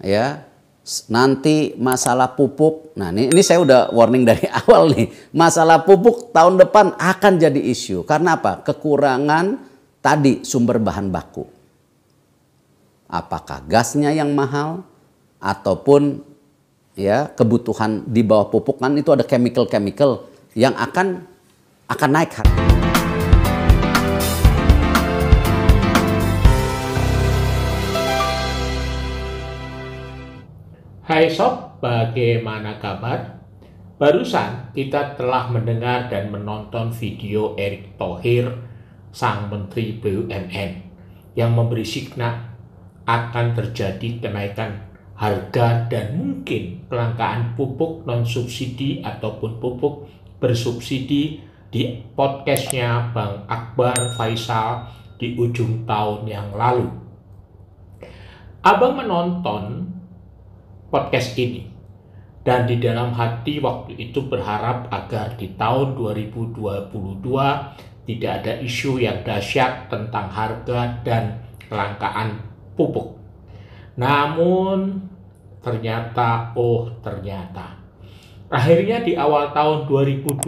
ya, nanti masalah pupuk. Nah, ini saya udah warning dari awal nih. Masalah pupuk tahun depan akan jadi isu. Karena apa? Kekurangan tadi sumber bahan baku. Apakah gasnya yang mahal ataupun ya kebutuhan di bawah pupuk, kan itu ada chemical yang akan naik harga. Hai Sob, bagaimana kabar? Barusan kita telah mendengar dan menonton video Erick Thohir, sang Menteri BUMN, yang memberi signal akan terjadi kenaikan harga dan mungkin kelangkaan pupuk non-subsidi ataupun pupuk bersubsidi di podcastnya Bang Akbar Faisal di ujung tahun yang lalu. Abang menonton podcast ini dan di dalam hati waktu itu berharap agar di tahun 2022 tidak ada isu yang dahsyat tentang harga dan kelangkaan pupuk. Namun ternyata akhirnya di awal tahun 2022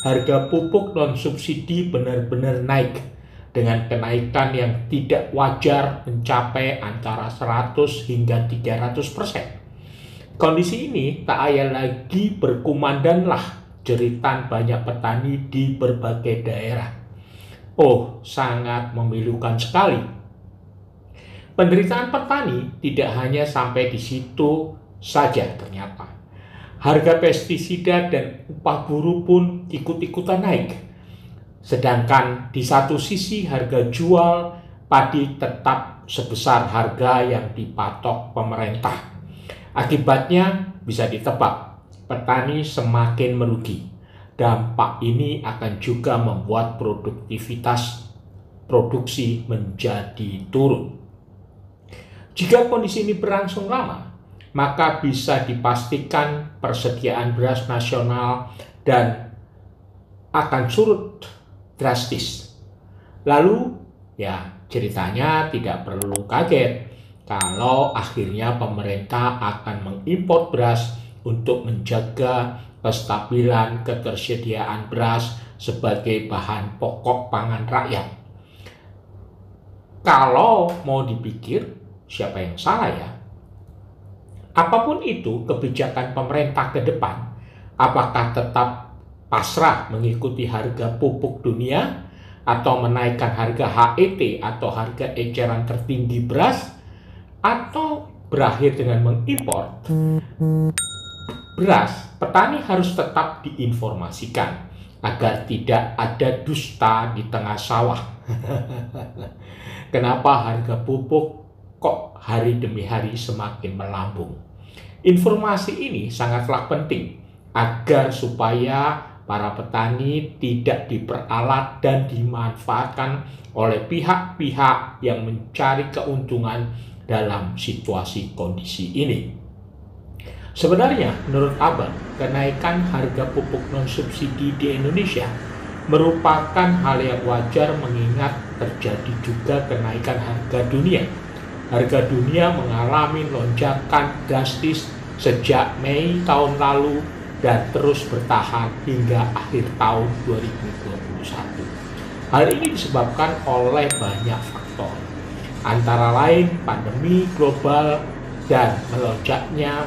harga pupuk non subsidi benar-benar naik dengan kenaikan yang tidak wajar mencapai antara 100 hingga 300%. Kondisi ini tak ayal lagi berkumandanlah jeritan banyak petani di berbagai daerah. Oh, sangat memilukan sekali. Penderitaan petani tidak hanya sampai di situ saja ternyata. Harga pestisida dan upah buruh pun ikut-ikutan naik. Sedangkan di satu sisi harga jual padi tetap sebesar harga yang dipatok pemerintah. Akibatnya bisa ditebak, petani semakin merugi. Dampak ini akan juga membuat produktivitas produksi menjadi turun. Jika kondisi ini berlangsung lama, maka bisa dipastikan persediaan beras nasional dan akan surut drastis. Lalu ya ceritanya tidak perlu kaget kalau akhirnya pemerintah akan mengimpor beras untuk menjaga kestabilan ketersediaan beras sebagai bahan pokok pangan rakyat. Kalau mau dipikir siapa yang salah ya? Apapun itu kebijakan pemerintah ke depan, apakah tetap pasrah mengikuti harga pupuk dunia atau menaikkan harga HET atau harga eceran tertinggi beras, atau berakhir dengan mengimpor beras, petani harus tetap diinformasikan agar tidak ada dusta di tengah sawah. Kenapa harga pupuk kok hari demi hari semakin melambung? Informasi ini sangatlah penting agar supaya para petani tidak diperalat dan dimanfaatkan oleh pihak-pihak yang mencari keuntungan dalam situasi kondisi ini. Sebenarnya, menurut Abang, kenaikan harga pupuk non-subsidi di Indonesia merupakan hal yang wajar mengingat terjadi juga kenaikan harga dunia. Harga dunia mengalami lonjakan drastis sejak Mei tahun lalu dan terus bertahan hingga akhir tahun 2021. Hal ini disebabkan oleh banyak faktor, antara lain pandemi global dan melonjaknya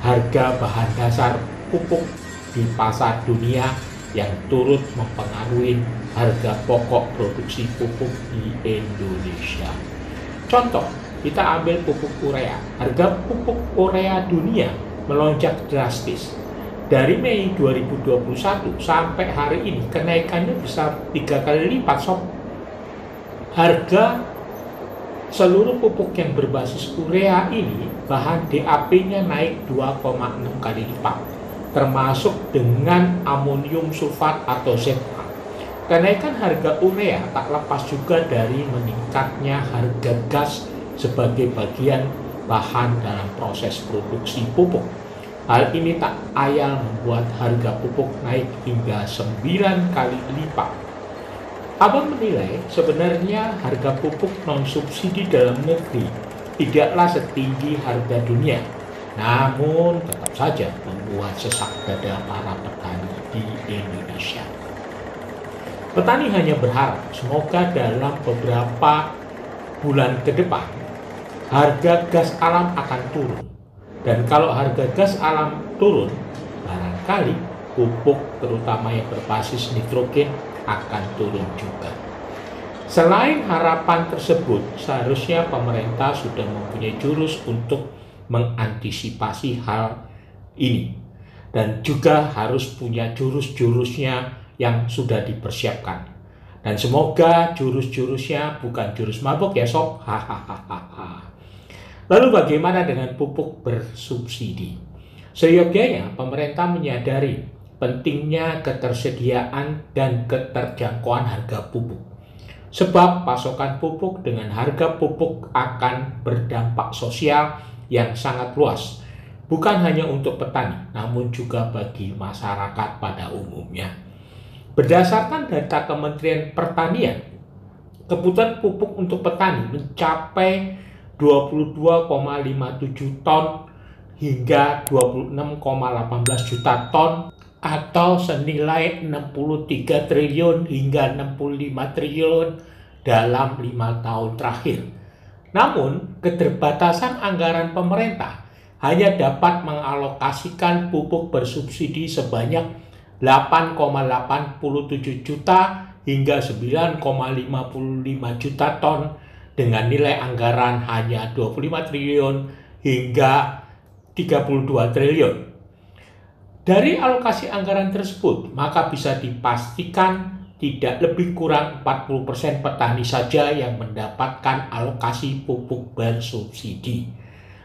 harga bahan dasar pupuk di pasar dunia yang turut mempengaruhi harga pokok produksi pupuk di Indonesia. Contoh, kita ambil pupuk urea. Harga pupuk urea dunia melonjak drastis. Dari Mei 2021 sampai hari ini kenaikannya bisa 3 kali lipat sob. Harga seluruh pupuk yang berbasis urea ini bahan DAP-nya naik 2,6 kali lipat, termasuk dengan amonium sulfat atau ZA. Kenaikan harga urea tak lepas juga dari meningkatnya harga gas sebagai bagian bahan dalam proses produksi pupuk. Hal ini tak ayal membuat harga pupuk naik hingga 9 kali lipat. Abang menilai sebenarnya harga pupuk non-subsidi dalam negeri tidaklah setinggi harga dunia, namun tetap saja membuat sesak dada para petani di Indonesia. Petani hanya berharap semoga dalam beberapa bulan ke depan harga gas alam akan turun. Dan kalau harga gas alam turun, barangkali pupuk terutama yang berbasis nitrogen akan turun juga. Selain harapan tersebut, seharusnya pemerintah sudah mempunyai jurus untuk mengantisipasi hal ini. Dan juga harus punya jurus-jurusnya yang sudah dipersiapkan. Dan semoga jurus-jurusnya bukan jurus mabuk ya sob. Hahaha. Lalu bagaimana dengan pupuk bersubsidi? Seyogyanya pemerintah menyadari pentingnya ketersediaan dan keterjangkauan harga pupuk. Sebab pasokan pupuk dengan harga pupuk akan berdampak sosial yang sangat luas. Bukan hanya untuk petani, namun juga bagi masyarakat pada umumnya. Berdasarkan data Kementerian Pertanian, kebutuhan pupuk untuk petani mencapai 22,57 ton hingga 26,18 juta ton atau senilai 63 triliun hingga 65 triliun dalam 5 tahun terakhir. Namun, keterbatasan anggaran pemerintah hanya dapat mengalokasikan pupuk bersubsidi sebanyak 8,87 juta hingga 9,55 juta ton dengan nilai anggaran hanya 25 triliun hingga 32 triliun. Dari alokasi anggaran tersebut, maka bisa dipastikan tidak lebih kurang 40% petani saja yang mendapatkan alokasi pupuk bersubsidi.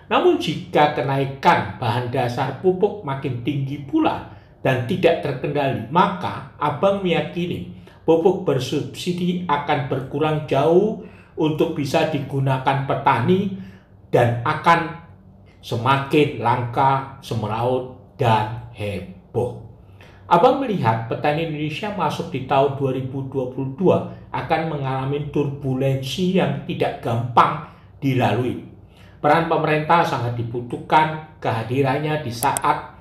Namun jika kenaikan bahan dasar pupuk makin tinggi pula dan tidak terkendali, maka Abang meyakini pupuk bersubsidi akan berkurang jauh untuk bisa digunakan petani dan akan semakin langka, semeraut, dan heboh. Abang melihat petani Indonesia masuk di tahun 2022 akan mengalami turbulensi yang tidak gampang dilalui. Peran pemerintah sangat dibutuhkan kehadirannya di saat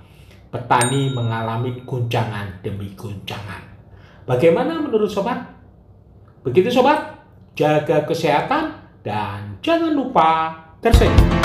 petani mengalami guncangan demi guncangan. Bagaimana menurut sobat? Begitu sobat, jaga kesehatan dan jangan lupa tersenyum.